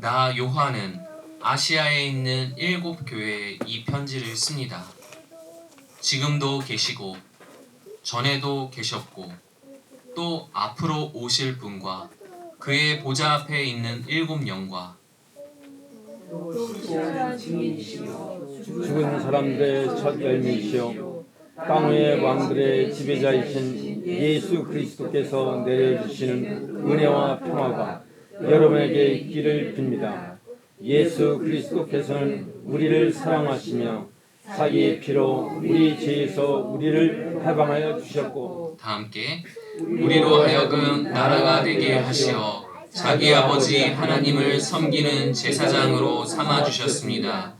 나 요한은 아시아에 있는 7교회에 이 편지를 씁니다. 지금도 계시고 전에도 계셨고 또 앞으로 오실 분과 그의 보좌 앞에 있는 7영과 죽은 사람들의 첫 열매시요 땅 위의 왕들의 지배자이신 예수 그리스도께서 내려주시는 은혜와 평화가 여러분에게 있기를 빕니다. 예수 그리스도께서는 우리를 사랑하시며 자기의 피로 우리 죄에서 우리를 해방하여 주셨고 다 함께 우리로 하여금 나라가 되게 하시어 자기 아버지 하나님을 섬기는 제사장으로 삼아주셨습니다.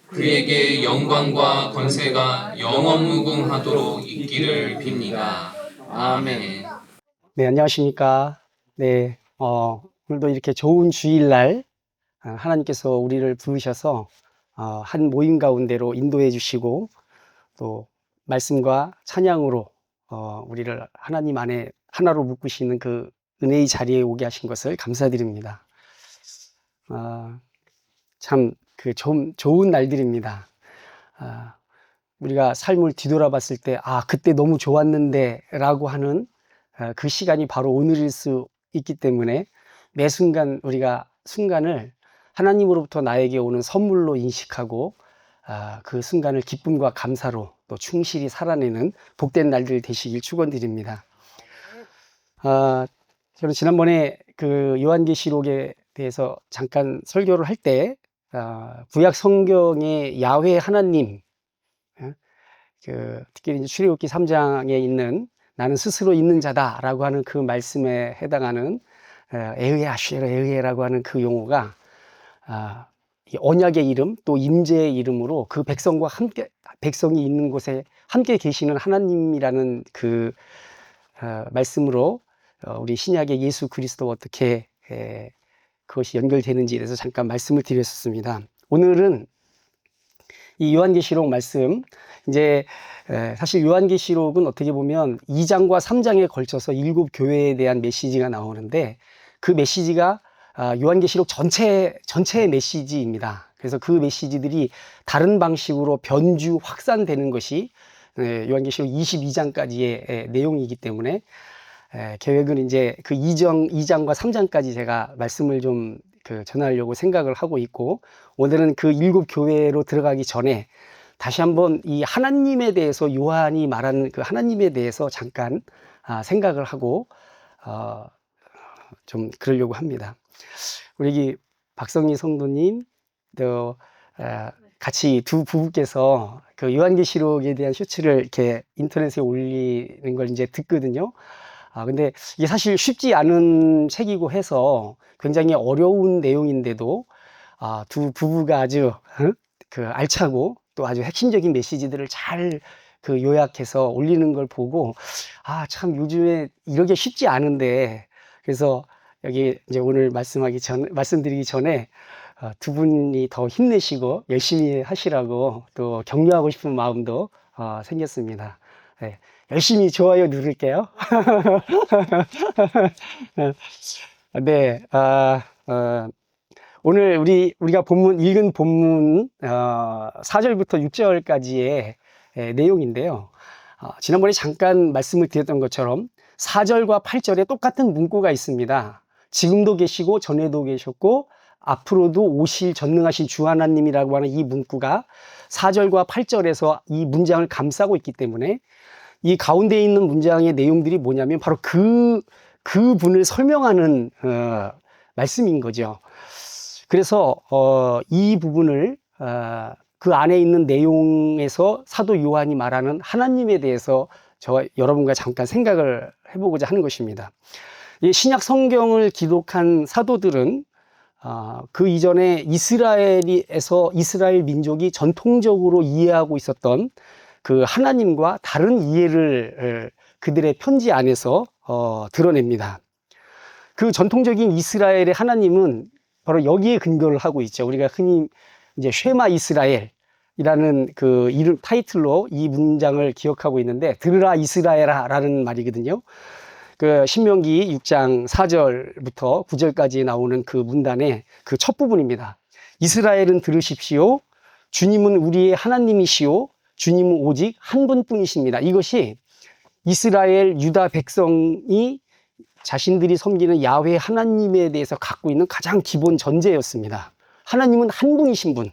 그에게 영광과 권세가 영원무궁하도록 있기를 빕니다. 아멘. 네, 안녕하십니까. 네, 오늘도 이렇게 좋은 주일날 하나님께서 우리를 부르셔서 한 모임 가운데로 인도해 주시고 또 말씀과 찬양으로 우리를 하나님 안에 하나로 묶으시는 그 은혜의 자리에 오게 하신 것을 감사드립니다. 참 그 좋은 날들입니다. 우리가 삶을 뒤돌아봤을 때 그때 너무 좋았는데 라고 하는 그 시간이 바로 오늘일 수 있기 때문에 매 순간 우리가 순간을 하나님으로부터 나에게 오는 선물로 인식하고 그 순간을 기쁨과 감사로 또 충실히 살아내는 복된 날들 되시길 축원드립니다. 저는 지난번에 그 요한계시록에 대해서 잠깐 설교를 할 때 구약 성경의 야훼 하나님, 특히 이제 출애굽기 3장에 있는 나는 스스로 있는 자다라고 하는 그 말씀에 해당하는 에흐에 아슈에로 에흐에라고 하는 그 용어가 언약의 이름 또 임재의 이름으로 그 백성과 함께 백성이 있는 곳에 함께 계시는 하나님이라는 그 말씀으로 우리 신약의 예수 그리스도와 어떻게 그것이 연결되는지에 대해서 잠깐 말씀을 드렸었습니다. 오늘은 이 요한계시록 말씀, 이제 사실 요한계시록은 어떻게 보면 2장과 3장에 걸쳐서 7교회에 대한 메시지가 나오는데 그 메시지가 요한계시록 전체의 메시지입니다. 그래서 그 메시지들이 다른 방식으로 변주 확산되는 것이 요한계시록 22장까지의 내용이기 때문에 계획은 이제 그 2장과 3장까지 제가 말씀을 좀 전하려고 생각을 하고 있고, 오늘은 그 7교회로 들어가기 전에 다시 한번 이 하나님에 대해서 요한이 말하는 그 하나님에 대해서 잠깐 생각을 하고 좀 그러려고 합니다. 우리 박성희 성도님 또 같이 두 부부께서 그 요한계시록에 대한 쇼츠를 이렇게 인터넷에 올리는 걸 이제 듣거든요. 근데 이게 사실 쉽지 않은 책이고 해서 굉장히 어려운 내용인데도 두 부부가 아주 그 알차고 또 아주 핵심적인 메시지들을 잘 그 요약해서 올리는 걸 보고 참 요즘에 이러기 쉽지 않은데, 그래서 여기 이제 오늘 말씀드리기 전에 두 분이 더 힘내시고 열심히 하시라고 또 격려하고 싶은 마음도 생겼습니다. 네, 열심히 좋아요 누를게요. 네, 오늘 우리가 읽은 본문 4절부터 6절까지의 내용인데요. 지난번에 잠깐 말씀을 드렸던 것처럼 4절과 8절에 똑같은 문구가 있습니다. 지금도 계시고 전에도 계셨고 앞으로도 오실 전능하신 주 하나님이라고 하는 이 문구가 4절과 8절에서 이 문장을 감싸고 있기 때문에 이 가운데 있는 문장의 내용들이 뭐냐면 바로 그 분을 설명하는 말씀인 거죠. 그래서 이 부분을 그 안에 있는 내용에서 사도 요한이 말하는 하나님에 대해서 여러분과 잠깐 생각을 해보고자 하는 것입니다. 이 신약 성경을 기록한 사도들은 그 이전에 이스라엘 민족이 전통적으로 이해하고 있었던 그 하나님과 다른 이해를 그들의 편지 안에서 드러냅니다. 그 전통적인 이스라엘의 하나님은 바로 여기에 근거를 하고 있죠. 우리가 흔히 이제 쉐마 이스라엘이라는 그 이름 타이틀로 이 문장을 기억하고 있는데, 들으라 이스라엘아라는 말이거든요. 그 신명기 6장 4절부터 9절까지 나오는 그 문단의 그 첫 부분입니다. 이스라엘은 들으십시오. 주님은 우리의 하나님이시오. 주님은 오직 한 분뿐이십니다. 이것이 이스라엘 유다 백성이 자신들이 섬기는 야훼 하나님에 대해서 갖고 있는 가장 기본 전제였습니다. 하나님은 한 분이신 분,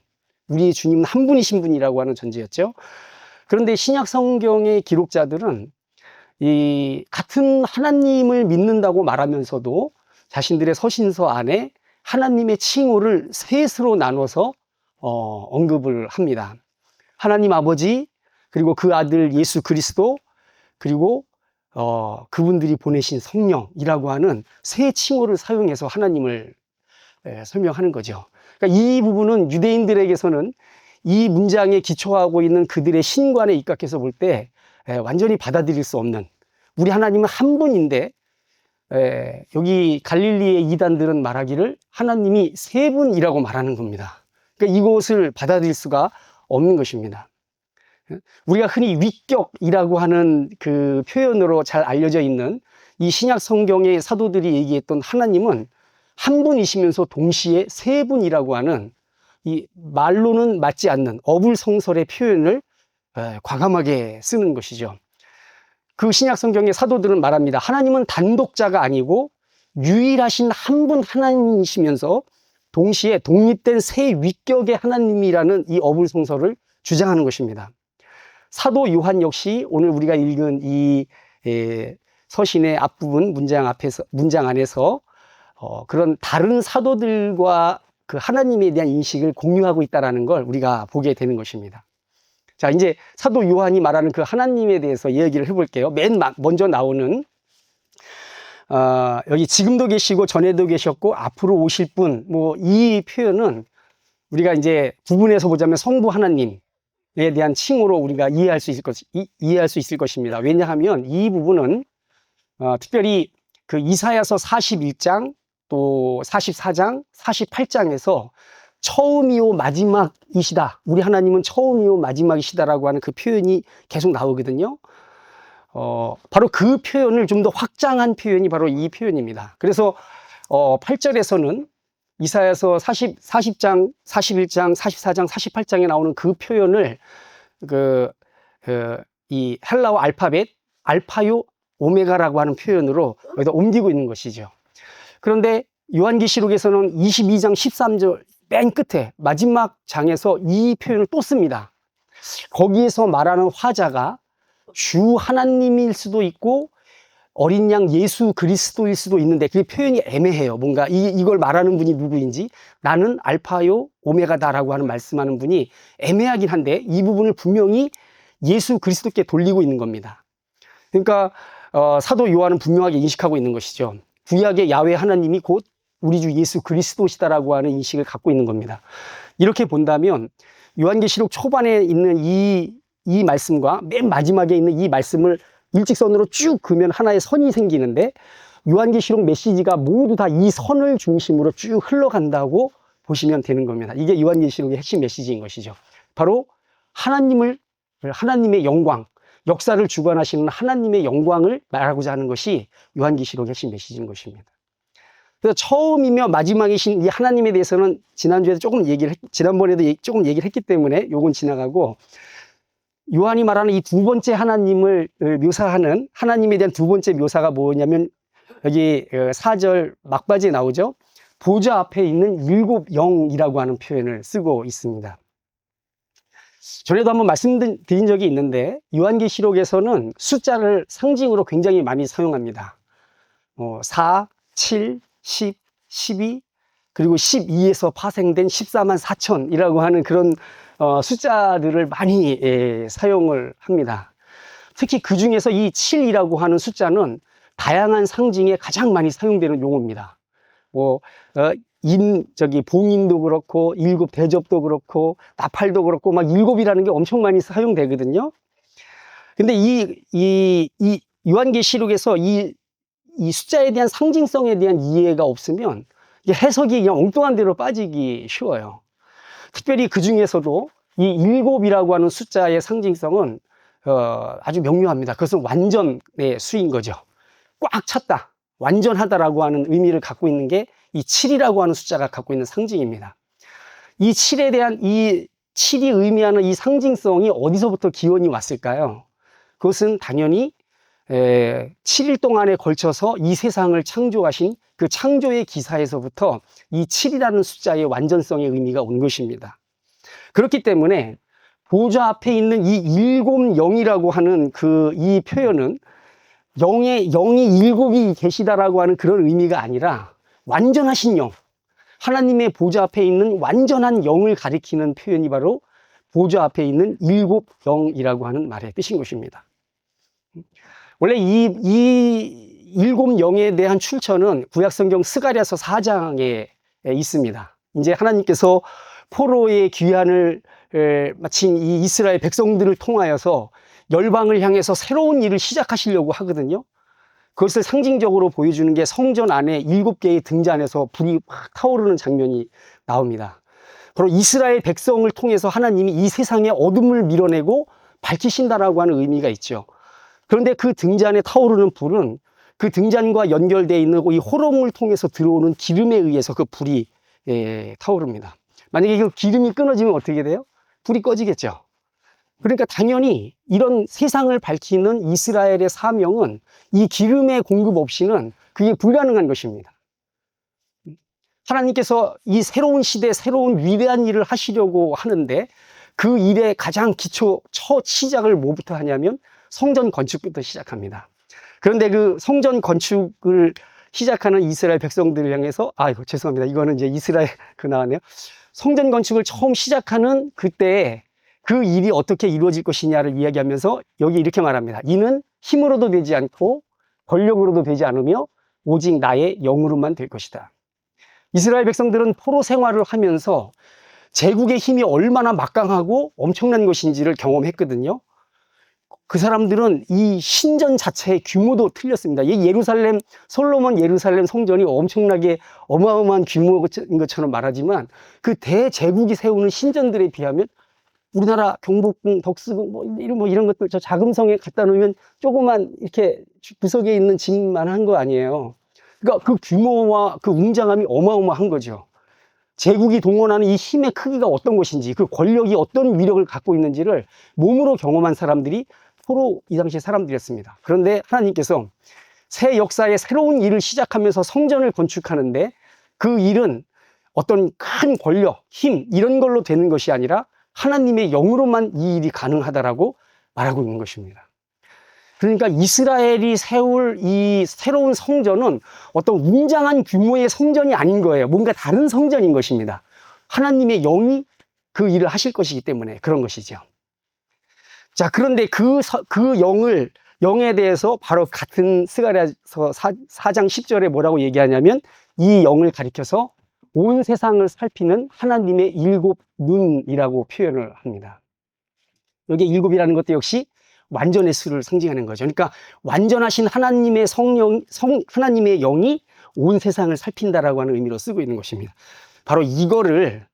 우리의 주님은 한 분이신 분이라고 하는 전제였죠. 그런데 신약 성경의 기록자들은 이 같은 하나님을 믿는다고 말하면서도 자신들의 서신서 안에 하나님의 칭호를 셋으로 나눠서 언급을 합니다. 하나님 아버지, 그리고 그 아들 예수 그리스도, 그리고 그분들이 보내신 성령이라고 하는 세 칭호를 사용해서 하나님을 설명하는 거죠. 그러니까 이 부분은 유대인들에게서는 이 문장에 기초하고 있는 그들의 신관에 입각해서 볼 때 완전히 받아들일 수 없는, 우리 하나님은 한 분인데 여기 갈릴리의 이단들은 말하기를 하나님이 세 분이라고 말하는 겁니다. 그러니까 이것을 받아들일 수가 없는 것입니다. 우리가 흔히 위격이라고 하는 그 표현으로 잘 알려져 있는 이 신약 성경의 사도들이 얘기했던 하나님은 한 분이시면서 동시에 세 분이라고 하는 이 말로는 맞지 않는 어불성설의 표현을 과감하게 쓰는 것이죠. 그 신약 성경의 사도들은 말합니다. 하나님은 단독자가 아니고 유일하신 한 분 하나님이시면서 동시에 독립된 세 위격의 하나님이라는 이 어불성설을 주장하는 것입니다. 사도 요한 역시 오늘 우리가 읽은 이 서신의 앞부분 문장 안에서 그런 다른 사도들과 그 하나님에 대한 인식을 공유하고 있다는 걸 우리가 보게 되는 것입니다. 자, 이제 사도 요한이 말하는 그 하나님에 대해서 이야기를 해볼게요. 맨 먼저 나오는 여기 지금도 계시고 전에도 계셨고 앞으로 오실 분, 뭐 이 표현은 우리가 이제 구분해서 보자면 성부 하나님에 대한 칭호로 우리가 이해할 수 있을 것입니다. 왜냐하면 이 부분은 특별히 그 이사야서 41장 또 44장, 48장에서 처음이요 마지막이시다. 우리 하나님은 처음이요 마지막이시다라고 하는 그 표현이 계속 나오거든요. 바로 그 표현을 좀 더 확장한 표현이 바로 이 표현입니다. 그래서 8절에서는 이사야서 40장, 41장, 44장, 48장에 나오는 그 표현을 이 헬라어 알파벳 알파요 오메가라고 하는 표현으로 여기다 옮기고 있는 것이죠. 그런데 요한계시록에서는 22장 13절 맨 끝에 마지막 장에서 이 표현을 또 씁니다. 거기에서 말하는 화자가 주 하나님일 수도 있고 어린 양 예수 그리스도일 수도 있는데 그 표현이 애매해요. 뭔가 이걸 말하는 분이 누구인지, 나는 알파요 오메가다라고 하는 말씀하는 분이 애매하긴 한데 이 부분을 분명히 예수 그리스도께 돌리고 있는 겁니다. 그러니까 사도 요한은 분명하게 인식하고 있는 것이죠. 구약의 야훼 하나님이 곧 우리 주 예수 그리스도시다라고 하는 인식을 갖고 있는 겁니다. 이렇게 본다면 요한계시록 초반에 있는 이 말씀과 맨 마지막에 있는 이 말씀을 일직선으로 쭉 그으면 하나의 선이 생기는데, 요한계시록 메시지가 모두 다 이 선을 중심으로 쭉 흘러간다고 보시면 되는 겁니다. 이게 요한계시록의 핵심 메시지인 것이죠. 바로 하나님의 영광, 역사를 주관하시는 하나님의 영광을 말하고자 하는 것이 요한계시록의 핵심 메시지인 것입니다. 그래서 처음이며 마지막이신 이 하나님에 대해서는 지난번에도 조금 얘기를 했기 때문에 요건 지나가고, 요한이 말하는 이 두 번째 하나님을 묘사하는 하나님에 대한 두 번째 묘사가 뭐냐면 여기 4절 막바지에 나오죠. 보좌 앞에 있는 일곱 영이라고 하는 표현을 쓰고 있습니다. 전에도 한번 말씀드린 적이 있는데 요한계시록에서는 숫자를 상징으로 굉장히 많이 사용합니다. 4, 7, 10, 12 그리고 12에서 파생된 14만 4천이라고 하는 그런 숫자들을 많이 사용을 합니다. 특히 그 중에서 이 7이라고 하는 숫자는 다양한 상징에 가장 많이 사용되는 용어입니다. 봉인도 그렇고, 일곱 대접도 그렇고, 나팔도 그렇고, 막 일곱이라는 게 엄청 많이 사용되거든요. 근데 이 요한계시록에서 이 숫자에 대한 상징성에 대한 이해가 없으면 해석이 그냥 엉뚱한 데로 빠지기 쉬워요. 특별히 그 중에서도 이 일곱이라고 하는 숫자의 상징성은 아주 명료합니다. 그것은 완전의 수인 거죠. 꽉 찼다, 완전하다라고 하는 의미를 갖고 있는 게 이 7이라고 하는 숫자가 갖고 있는 상징입니다. 이 7에 대한 이 7이 의미하는 이 상징성이 어디서부터 기원이 왔을까요? 그것은 당연히 7일 동안에 걸쳐서 이 세상을 창조하신 그 창조의 기사에서부터 이 7이라는 숫자의 완전성의 의미가 온 것입니다. 그렇기 때문에 보좌 앞에 있는 이 일곱 영이라고 하는 이 표현은 영이 일곱이 계시다라고 하는 그런 의미가 아니라 완전하신 영, 하나님의 보좌 앞에 있는 완전한 영을 가리키는 표현이 바로 보좌 앞에 있는 일곱 영이라고 하는 말의 뜻인 것입니다. 원래 이 일곱 영에 대한 출처는 구약성경 스가랴서 4장에 있습니다. 이제 하나님께서 포로의 귀환을 마친 이 이스라엘 백성들을 통하여서 열방을 향해서 새로운 일을 시작하시려고 하거든요. 그것을 상징적으로 보여주는 게 성전 안에 7개의 등잔에서 불이 확 타오르는 장면이 나옵니다. 바로 이스라엘 백성을 통해서 하나님이 이 세상의 어둠을 밀어내고 밝히신다라고 하는 의미가 있죠. 그런데 그 등잔에 타오르는 불은 그 등잔과 연결되어 있는 이 호롱을 통해서 들어오는 기름에 의해서 그 불이 타오릅니다. 만약에 그 기름이 끊어지면 어떻게 돼요? 불이 꺼지겠죠. 그러니까 당연히 이런 세상을 밝히는 이스라엘의 사명은 이 기름의 공급 없이는 그게 불가능한 것입니다. 하나님께서 이 새로운 시대, 새로운 위대한 일을 하시려고 하는데 그 일의 가장 기초, 첫 시작을 뭐부터 하냐면 성전 건축부터 시작합니다. 그런데 그 성전 건축을 시작하는 이스라엘 백성들을 향해서, 죄송합니다. 이거는 이제 이스라엘 나왔네요. 성전 건축을 처음 시작하는 그때 그 일이 어떻게 이루어질 것이냐를 이야기하면서 여기 이렇게 말합니다. 이는 힘으로도 되지 않고 권력으로도 되지 않으며 오직 나의 영으로만 될 것이다. 이스라엘 백성들은 포로 생활을 하면서 제국의 힘이 얼마나 막강하고 엄청난 것인지를 경험했거든요. 그 사람들은 이 신전 자체의 규모도 틀렸습니다. 이 솔로몬 예루살렘 성전이 엄청나게 어마어마한 규모인 것처럼 말하지만 그 대제국이 세우는 신전들에 비하면 우리나라 경복궁, 덕수궁 이런 것들 저 자금성에 갖다 놓으면 조그만 이렇게 구석에 있는 집만 한 거 아니에요. 그러니까 그 규모와 그 웅장함이 어마어마한 거죠. 제국이 동원하는 이 힘의 크기가 어떤 것인지, 그 권력이 어떤 위력을 갖고 있는지를 몸으로 경험한 사람들이 포로 이 당시 사람들이었습니다. 그런데 하나님께서 새 역사의 새로운 일을 시작하면서 성전을 건축하는데 그 일은 어떤 큰 권력, 힘 이런 걸로 되는 것이 아니라 하나님의 영으로만 이 일이 가능하다라고 말하고 있는 것입니다. 그러니까 이스라엘이 세울 이 새로운 성전은 어떤 웅장한 규모의 성전이 아닌 거예요. 뭔가 다른 성전인 것입니다. 하나님의 영이 그 일을 하실 것이기 때문에 그런 것이죠. 자, 그런데 그 영에 대해서 바로 같은 스가랴서 4장 10절에 뭐라고 얘기하냐면 이 영을 가리켜서 온 세상을 살피는 하나님의 일곱 눈이라고 표현을 합니다. 여기 일곱이라는 것도 역시 완전의 수를 상징하는 거죠. 그러니까 완전하신 하나님의 하나님의 영이 온 세상을 살핀다라고 하는 의미로 쓰고 있는 것입니다. 바로 이거를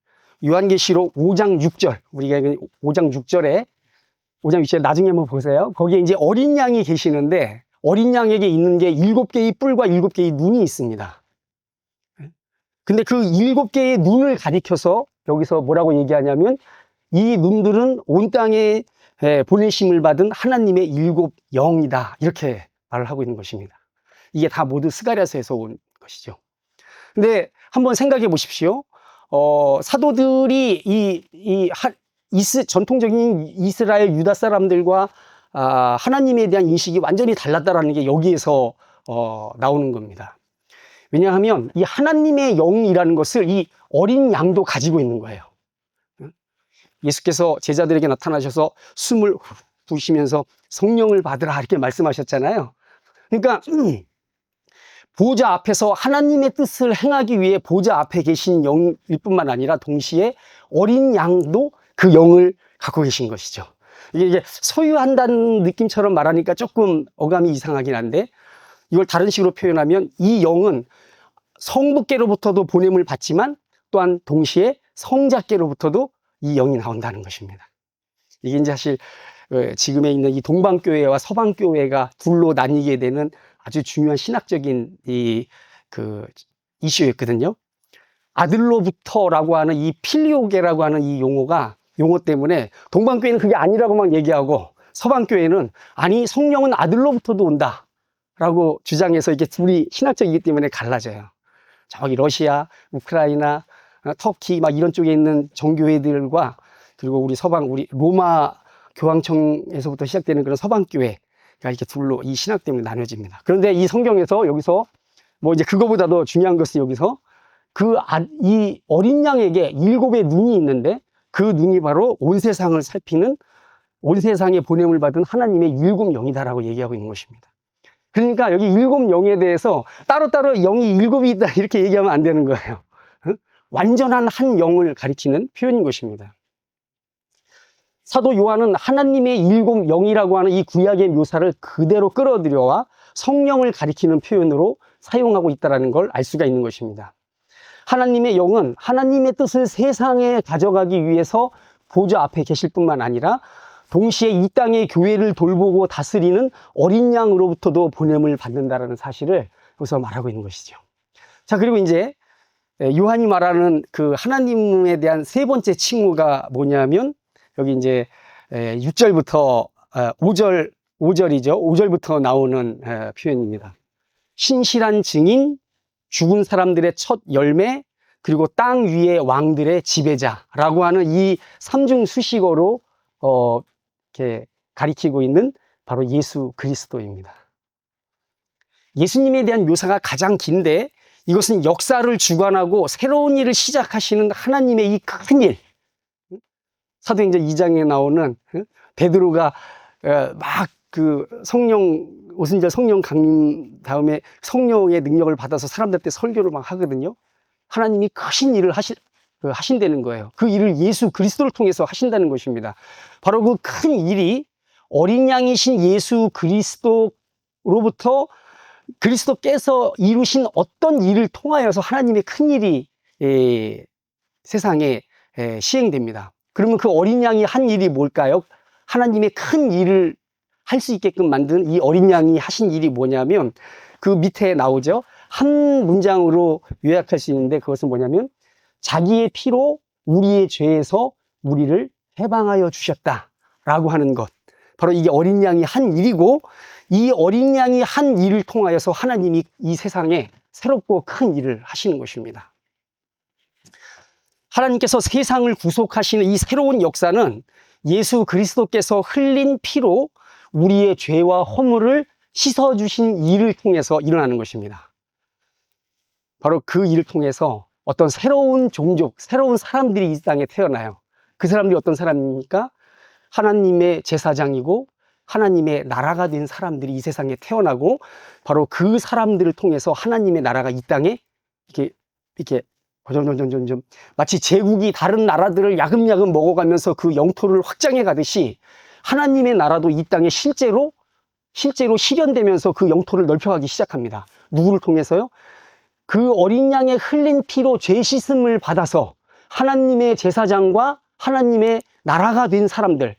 요한계시록 5장 6절, 우리가 5장 6절에 나중에 한번 보세요. 거기에 이제 어린 양이 계시는데 어린 양에게 있는 게 7개의 뿔과 7개의 눈이 있습니다. 근데 그 7개의 눈을 가리켜서 여기서 뭐라고 얘기하냐면 이 눈들은 온 땅에 보내심을 받은 하나님의 일곱 영이다. 이렇게 말을 하고 있는 것입니다. 이게 다 모두 스가랴서에서 온 것이죠. 근데 한번 생각해 보십시오. 사도들이 전통적인 이스라엘 유다 사람들과 하나님에 대한 인식이 완전히 달랐다라는 게 여기에서 나오는 겁니다. 왜냐하면 이 하나님의 영이라는 것을 이 어린 양도 가지고 있는 거예요. 예수께서 제자들에게 나타나셔서 숨을 부으시면서 성령을 받으라 이렇게 말씀하셨잖아요. 그러니까 보좌 앞에서 하나님의 뜻을 행하기 위해 보좌 앞에 계신 영일 뿐만 아니라 동시에 어린 양도 그 영을 갖고 계신 것이죠. 이게 소유한다는 느낌처럼 말하니까 조금 어감이 이상하긴 한데 이걸 다른 식으로 표현하면 이 영은 성부께로부터도 보냄을 받지만 또한 동시에 성자께로부터도 이 영이 나온다는 것입니다. 이게 이제 사실 지금에 있는 이 동방교회와 서방교회가 둘로 나뉘게 되는 아주 중요한 신학적인 이슈였거든요. 아들로부터라고 하는 이 필리오게라고 하는 이 용어 때문에 동방교회는 그게 아니라고 막 얘기하고, 서방교회는 아니 성령은 아들로부터도 온다 라고 주장해서 이게 둘이 신학적이기 때문에 갈라져요. 저기 러시아, 우크라이나, 터키 막 이런 쪽에 있는 정교회들과, 그리고 우리 로마 교황청에서부터 시작되는 그런 서방교회가 이렇게 둘로 이 신학 때문에 나눠집니다. 그런데 이 성경에서 여기서 뭐 이제 그거보다도 중요한 것은 여기서 이 어린 양에게 7의 눈이 있는데, 그 눈이 바로 온 세상을 살피는, 온 세상에 보냄을 받은 하나님의 7 영이다라고 얘기하고 있는 것입니다. 그러니까 여기 7 영에 대해서 따로따로 영이 7이 있다 이렇게 얘기하면 안 되는 거예요. 완전한 한 영을 가리키는 표현인 것입니다. 사도 요한은 하나님의 7 영이라고 하는 이 구약의 묘사를 그대로 끌어들여와 성령을 가리키는 표현으로 사용하고 있다는 걸 알 수가 있는 것입니다. 하나님의 영은 하나님의 뜻을 세상에 가져가기 위해서 보좌 앞에 계실 뿐만 아니라 동시에 이 땅의 교회를 돌보고 다스리는 어린 양으로부터도 보냄을 받는다는 사실을 여기서 말하고 있는 것이죠. 자, 그리고 이제 요한이 말하는 그 하나님에 대한 세 번째 칭호가 뭐냐면, 여기 이제 6절부터 5절부터 나오는 표현입니다. 신실한 증인, 죽은 사람들의 첫 열매, 그리고 땅 위의 왕들의 지배자라고 하는 이 3중 수식어로 이렇게 가리키고 있는 바로 예수 그리스도입니다. 예수님에 대한 묘사가 가장 긴데, 이것은 역사를 주관하고 새로운 일을 시작하시는 하나님의 이 큰 일, 사도행전 2장에 나오는 베드로가 막 오순절 성령 강림 다음에 성령의 능력을 받아서 사람들한테 설교를 막 하거든요. 하나님이 크신 일을 하신다는 거예요. 그 일을 예수 그리스도를 통해서 하신다는 것입니다. 바로 그 큰 일이 어린 양이신 예수 그리스도로부터 그리스도께서 이루신 어떤 일을 통하여서 하나님의 큰 일이 세상에 시행됩니다. 그러면 그 어린 양이 한 일이 뭘까요? 하나님의 큰 일을 할 수 있게끔 만든 이 어린 양이 하신 일이 뭐냐면, 그 밑에 나오죠. 한 문장으로 요약할 수 있는데, 그것은 뭐냐면 자기의 피로 우리의 죄에서 우리를 해방하여 주셨다라고 하는 것. 바로 이게 어린 양이 한 일이고, 이 어린 양이 한 일을 통하여서 하나님이 이 세상에 새롭고 큰 일을 하시는 것입니다. 하나님께서 세상을 구속하시는 이 새로운 역사는 예수 그리스도께서 흘린 피로 우리의 죄와 허물을 씻어주신 일을 통해서 일어나는 것입니다. 바로 그 일을 통해서 어떤 새로운 종족, 새로운 사람들이 이 땅에 태어나요. 그 사람들이 어떤 사람입니까? 하나님의 제사장이고 하나님의 나라가 된 사람들이 이 세상에 태어나고, 바로 그 사람들을 통해서 하나님의 나라가 이 땅에 이렇게 점점 마치 제국이 다른 나라들을 야금야금 먹어가면서 그 영토를 확장해 가듯이 하나님의 나라도 이 땅에 실제로 실현되면서 그 영토를 넓혀가기 시작합니다. 누구를 통해서요? 그 어린 양의 흘린 피로 죄 씻음을 받아서 하나님의 제사장과 하나님의 나라가 된 사람들,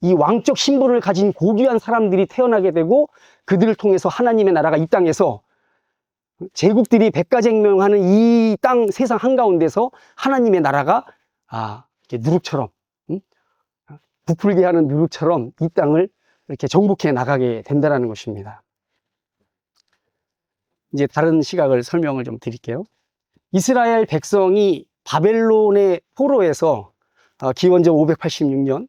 이 왕적 신분을 가진 고귀한 사람들이 태어나게 되고, 그들을 통해서 하나님의 나라가 이 땅에서, 제국들이 백가쟁명하는 이 땅 세상 한가운데서 하나님의 나라가 이렇게 누룩처럼, 부풀게 하는 누룩처럼 이 땅을 이렇게 정복해 나가게 된다는 것입니다. 이제 다른 시각을 설명을 좀 드릴게요. 이스라엘 백성이 바벨론의 포로에서 기원전 586년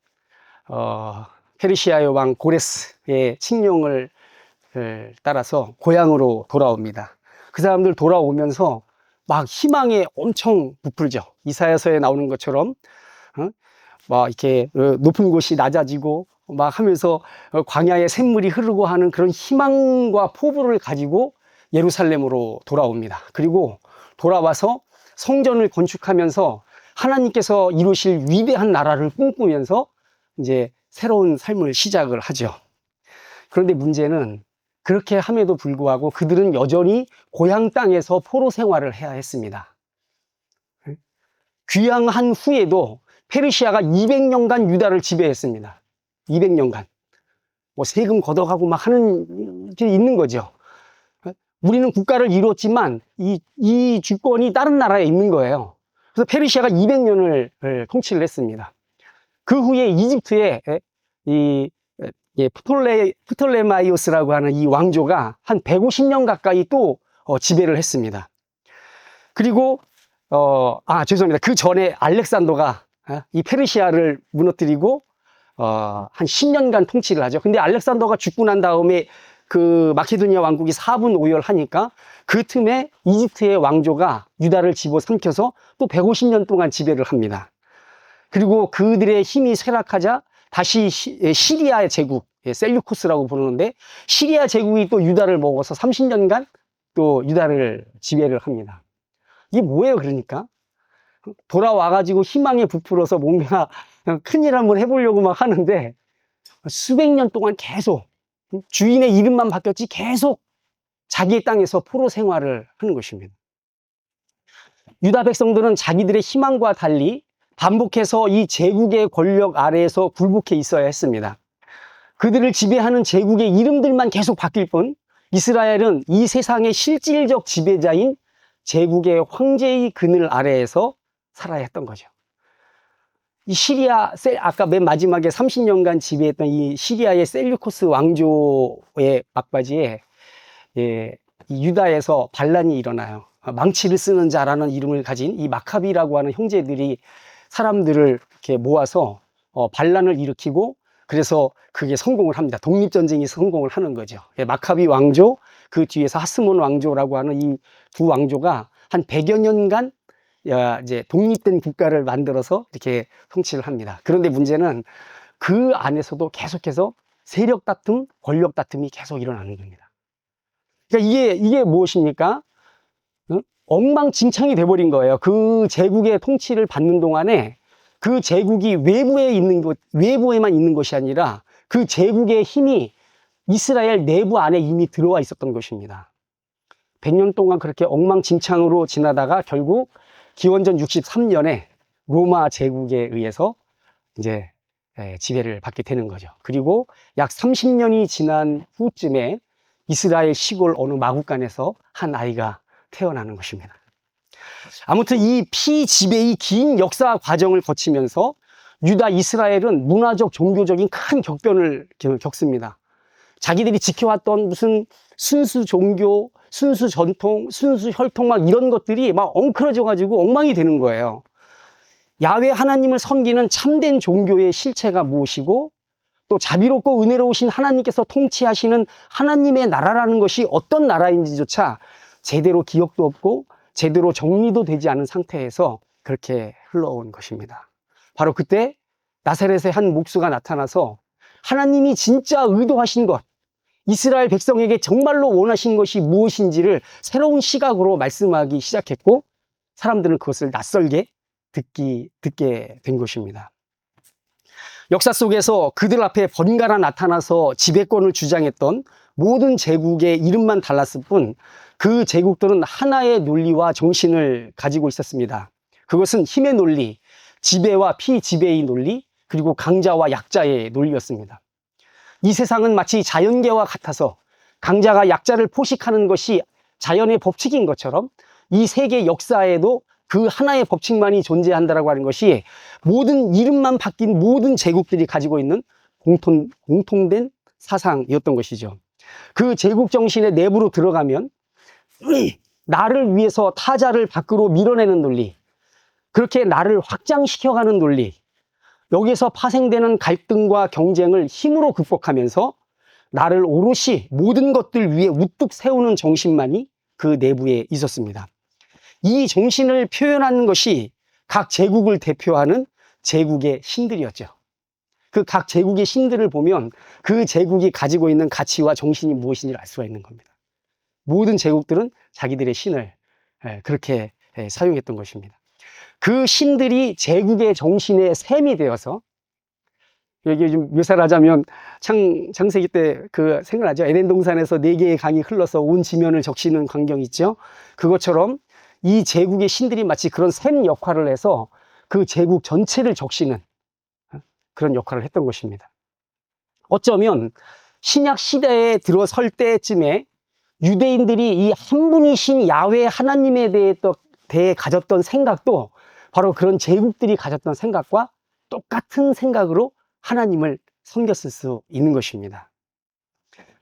페르시아의 왕 고레스의 칙령을 따라서 고향으로 돌아옵니다. 그 사람들 돌아오면서 막 희망에 엄청 부풀죠. 이사야서에 나오는 것처럼 막 이렇게 높은 곳이 낮아지고 막 하면서 광야에 샘물이 흐르고 하는 그런 희망과 포부를 가지고 예루살렘으로 돌아옵니다. 그리고 돌아와서 성전을 건축하면서 하나님께서 이루실 위대한 나라를 꿈꾸면서 이제 새로운 삶을 시작을 하죠. 그런데 문제는 그렇게 함에도 불구하고 그들은 여전히 고향 땅에서 포로 생활을 해야 했습니다. 귀향한 후에도 페르시아가 200년간 유다를 지배했습니다. 200년간. 뭐 세금 걷어가고 막 하는 있는 거죠. 우리는 국가를 이뤘지만 이 주권이 다른 나라에 있는 거예요. 그래서 페르시아가 200년을 통치를 했습니다. 그 후에 이집트에 프톨레마이오스라고 하는 이 왕조가 한 150년 가까이 또 지배를 했습니다. 그리고 죄송합니다. 그 전에 알렉산더가 이 페르시아를 무너뜨리고 한 10년간 통치를 하죠. 근데 알렉산더가 죽고 난 다음에 그 마케도니아 왕국이 4분 오열하니까 그 틈에 이집트의 왕조가 유다를 집어삼켜서 또 150년 동안 지배를 합니다. 그리고 그들의 힘이 쇠락하자 다시 시리아의 제국, 셀류쿠스라고 부르는데, 시리아 제국이 또 유다를 먹어서 30년간 또 유다를 지배를 합니다. 이게 뭐예요, 그러니까? 돌아와가지고 희망에 부풀어서 뭔가 큰일 한번 해보려고 막 하는데, 수백 년 동안 계속 주인의 이름만 바뀌었지 계속 자기의 땅에서 포로 생활을 하는 것입니다. 유다 백성들은 자기들의 희망과 달리 반복해서 이 제국의 권력 아래에서 굴복해 있어야 했습니다. 그들을 지배하는 제국의 이름들만 계속 바뀔 뿐, 이스라엘은 이 세상의 실질적 지배자인 제국의 황제의 그늘 아래에서 살아야 했던 거죠. 이 아까 맨 마지막에 30년간 지배했던 이 시리아의 셀류코스 왕조의 막바지에 이 유다에서 반란이 일어나요. 망치를 쓰는 자라는 이름을 가진 이 마카비라고 하는 형제들이 사람들을 이렇게 모아서 반란을 일으키고, 그래서 그게 성공을 합니다. 독립전쟁이 성공을 하는 거죠. 마카비 왕조, 그 뒤에서 하스몬 왕조라고 하는 이 두 왕조가 한 100여 년간 이제 독립된 국가를 만들어서 이렇게 통치를 합니다. 그런데 문제는 그 안에서도 계속해서 세력 다툼, 권력 다툼이 계속 일어나는 겁니다. 그러니까 이게 무엇입니까? 엉망진창이 돼버린 거예요. 그 제국의 통치를 받는 동안에 그 제국이 외부에만 있는 것이 아니라 그 제국의 힘이 이스라엘 내부 안에 이미 들어와 있었던 것입니다. 100년 동안 그렇게 엉망진창으로 지나다가 결국 기원전 63년에 로마 제국에 의해서 이제 지배를 받게 되는 거죠. 그리고 약 30년이 지난 후쯤에 이스라엘 시골 어느 마구간에서 한 아이가 태어나는 것입니다. 아무튼 이 피지배의 긴 역사 과정을 거치면서 유다 이스라엘은 문화적 종교적인 큰 격변을 겪습니다. 자기들이 지켜왔던 무슨 순수 종교, 순수 전통, 순수 혈통 막 이런 것들이 막 엉클어져 가지고 엉망이 되는 거예요. 야훼 하나님을 섬기는 참된 종교의 실체가 무엇이고, 또 자비롭고 은혜로우신 하나님께서 통치하시는 하나님의 나라라는 것이 어떤 나라인지조차 제대로 기억도 없고 제대로 정리도 되지 않은 상태에서 그렇게 흘러온 것입니다. 바로 그때 나사렛의 한 목수가 나타나서 하나님이 진짜 의도하신 것, 이스라엘 백성에게 정말로 원하신 것이 무엇인지를 새로운 시각으로 말씀하기 시작했고, 사람들은 그것을 낯설게 듣게 된 것입니다. 역사 속에서 그들 앞에 번갈아 나타나서 지배권을 주장했던 모든 제국의 이름만 달랐을 뿐, 그 제국들은 하나의 논리와 정신을 가지고 있었습니다. 그것은 힘의 논리, 지배와 피지배의 논리, 그리고 강자와 약자의 논리였습니다. 이 세상은 마치 자연계와 같아서 강자가 약자를 포식하는 것이 자연의 법칙인 것처럼 이 세계 역사에도 그 하나의 법칙만이 존재한다라고 하는 것이 모든 이름만 바뀐 모든 제국들이 가지고 있는 공통된 사상이었던 것이죠. 그 제국 정신의 내부로 들어가면 나를 위해서 타자를 밖으로 밀어내는 논리, 그렇게 나를 확장시켜가는 논리, 여기에서 파생되는 갈등과 경쟁을 힘으로 극복하면서 나를 오롯이 모든 것들 위에 우뚝 세우는 정신만이 그 내부에 있었습니다. 이 정신을 표현하는 것이 각 제국을 대표하는 제국의 신들이었죠. 그 각 제국의 신들을 보면 그 제국이 가지고 있는 가치와 정신이 무엇인지를 알 수가 있는 겁니다. 모든 제국들은 자기들의 신을 그렇게 사용했던 것입니다. 그 신들이 제국의 정신의 샘이 되어서, 여기 좀 묘사를 하자면 창세기 때 그 생각나죠? 에덴 동산에서 4개의 강이 흘러서 온 지면을 적시는 광경이 있죠? 그것처럼 이 제국의 신들이 마치 그런 샘 역할을 해서 그 제국 전체를 적시는 그런 역할을 했던 것입니다. 어쩌면 신약 시대에 들어설 때쯤에 유대인들이 이 한 분이신 야훼 하나님에 대해 가졌던 생각도 바로 그런 제국들이 가졌던 생각과 똑같은 생각으로 하나님을 섬겼을 수 있는 것입니다.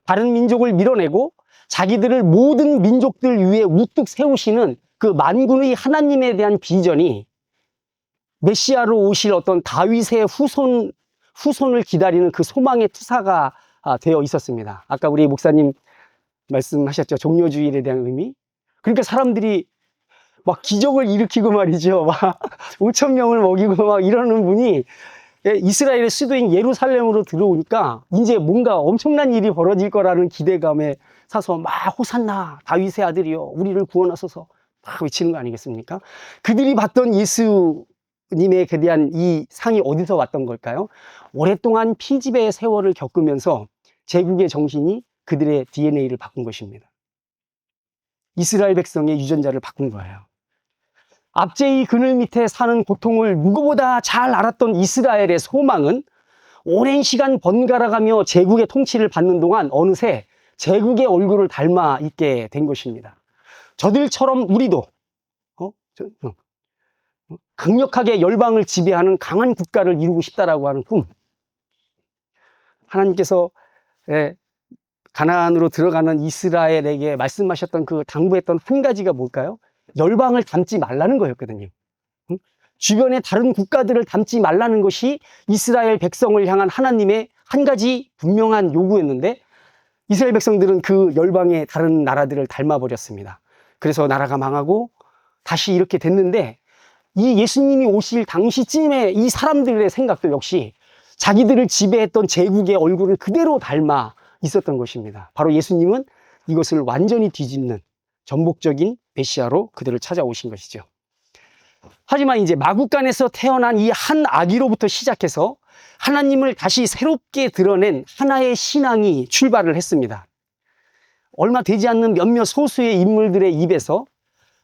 다른 민족을 밀어내고 자기들을 모든 민족들 위에 우뚝 세우시는 그 만군의 하나님에 대한 비전이 메시아로 오실 어떤 다윗의 후손을 기다리는 그 소망의 투사가 되어 있었습니다. 아까 우리 목사님 말씀하셨죠. 종려주일에 대한 의미. 그러니까 사람들이 막 기적을 일으키고 말이죠. 막 5천 명을 먹이고 막 이러는 분이 이스라엘의 수도인 예루살렘으로 들어오니까 이제 뭔가 엄청난 일이 벌어질 거라는 기대감에 사서 막 호산나 다윗의 아들이여 우리를 구원하소서 막 외치는 거 아니겠습니까? 그들이 봤던 예수님에 대한 이 상이 어디서 왔던 걸까요? 오랫동안 피지배의 세월을 겪으면서 제국의 정신이 그들의 DNA를 바꾼 것입니다. 이스라엘 백성의 유전자를 바꾼 거예요. 압제의 그늘 밑에 사는 고통을 누구보다 잘 알았던 이스라엘의 소망은 오랜 시간 번갈아가며 제국의 통치를 받는 동안 어느새 제국의 얼굴을 닮아 있게 된 것입니다. 저들처럼 우리도 강력하게 열방을 지배하는 강한 국가를 이루고 싶다라고 하는 꿈. 하나님께서 가나안으로 들어가는 이스라엘에게 말씀하셨던 그 당부했던 한 가지가 뭘까요? 열방을 닮지 말라는 거였거든요. 주변의 다른 국가들을 닮지 말라는 것이 이스라엘 백성을 향한 하나님의 한 가지 분명한 요구였는데 이스라엘 백성들은 그 열방의 다른 나라들을 닮아버렸습니다. 그래서 나라가 망하고 다시 이렇게 됐는데 이 예수님이 오실 당시쯤에 이 사람들의 생각도 역시 자기들을 지배했던 제국의 얼굴을 그대로 닮아 있었던 것입니다. 바로 예수님은 이것을 완전히 뒤집는 전복적인 메시아로 그들을 찾아오신 것이죠. 하지만 이제 마국간에서 태어난 이 한 아기로부터 시작해서 하나님을 다시 새롭게 드러낸 하나의 신앙이 출발을 했습니다. 얼마 되지 않는 몇몇 소수의 인물들의 입에서